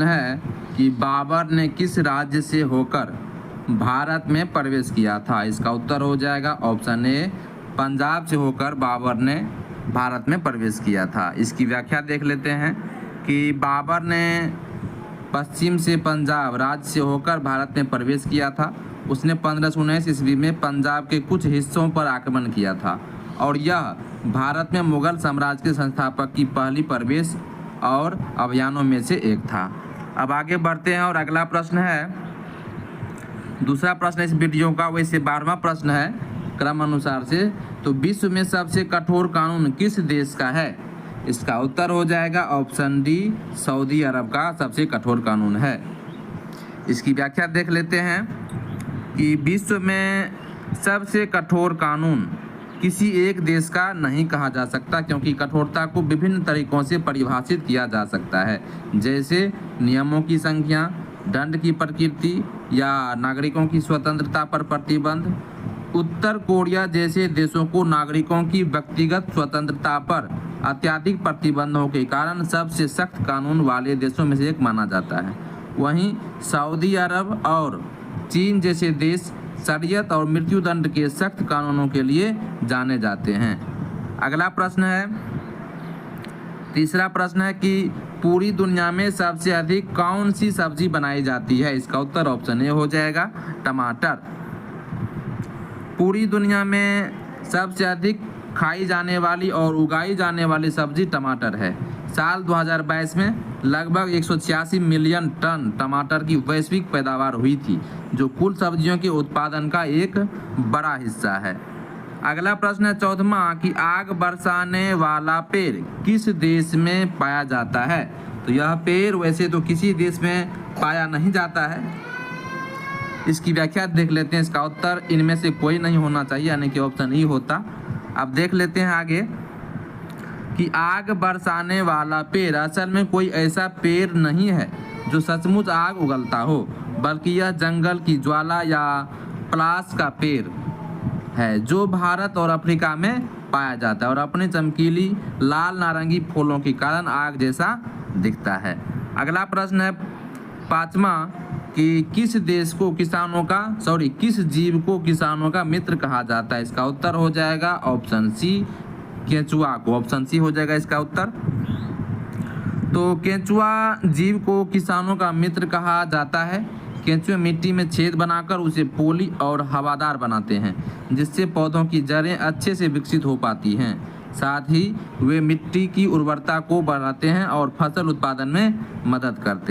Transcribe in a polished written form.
प्रश्न है कि बाबर ने किस राज्य से होकर भारत में प्रवेश किया था। इसका उत्तर हो जाएगा ऑप्शन ए, पंजाब से होकर बाबर ने भारत में प्रवेश किया था। इसकी व्याख्या देख लेते हैं कि बाबर ने पश्चिम से पंजाब राज्य से होकर भारत में प्रवेश किया था। उसने 1519 ईस्वी में पंजाब के कुछ हिस्सों पर आक्रमण किया था और यह भारत में मुगल साम्राज्य के संस्थापक की पहली प्रवेश और अभियानों में से एक था। अब आगे बढ़ते हैं और अगला प्रश्न है, दूसरा प्रश्न इस वीडियो का, वैसे 12वां प्रश्न है क्रम अनुसार से। तो विश्व में सबसे कठोर कानून किस देश का है। इसका उत्तर हो जाएगा ऑप्शन डी, सऊदी अरब का सबसे कठोर कानून है। इसकी व्याख्या देख लेते हैं कि विश्व में सबसे कठोर कानून किसी एक देश का नहीं कहा जा सकता, क्योंकि कठोरता को विभिन्न तरीकों से परिभाषित किया जा सकता है, जैसे नियमों की संख्या, दंड की प्रकृति या नागरिकों की स्वतंत्रता पर प्रतिबंध। उत्तर कोरिया जैसे देशों को नागरिकों की व्यक्तिगत स्वतंत्रता पर अत्यधिक प्रतिबंधों के कारण सबसे सख्त कानून वाले देशों में से एक माना जाता है। वहीं सऊदी अरब और चीन जैसे देश शरीयत और मृत्युदंड के सख्त कानूनों के लिए जाने जाते हैं। अगला प्रश्न है, तीसरा प्रश्न है कि पूरी दुनिया में सबसे अधिक कौन सी सब्जी बनाई जाती है। इसका उत्तर ऑप्शन ए हो जाएगा टमाटर। पूरी दुनिया में सबसे अधिक खाई जाने वाली और उगाई जाने वाली सब्जी टमाटर है। साल 2022 में लगभग 186 मिलियन टन टमाटर की वैश्विक पैदावार हुई थी, जो कुल सब्जियों के उत्पादन का एक बड़ा हिस्सा है। अगला प्रश्न है 14वां कि आग बरसाने वाला पेड़ किस देश में पाया जाता है। तो यह पेड़ वैसे तो किसी देश में पाया नहीं जाता है। इसकी व्याख्या देख लेते हैं। इसका उत्तर इनमें से कोई नहीं होना चाहिए, यानी कि ऑप्शन ई होता। अब देख लेते हैं आगे कि आग बरसाने वाला पेड़ असल में कोई ऐसा पेड़ नहीं है जो सचमुच आग उगलता हो, बल्कि यह जंगल की ज्वाला या पलाश का पेड़ है जो भारत और अफ्रीका में पाया जाता है और अपने चमकीली लाल नारंगी फूलों के कारण आग जैसा दिखता है। अगला प्रश्न है 5वां कि किस जीव को किसानों का मित्र कहा जाता है। इसका उत्तर हो जाएगा ऑप्शन सी, केंचुआ को। ऑप्शन सी हो जाएगा इसका उत्तर। तो केंचुआ जीव को किसानों का मित्र कहा जाता है। केंचुए मिट्टी में छेद बनाकर उसे पोली और हवादार बनाते हैं, जिससे पौधों की जड़ें अच्छे से विकसित हो पाती हैं। साथ ही वे मिट्टी की उर्वरता को बढ़ाते हैं और फसल उत्पादन में मदद करते हैं।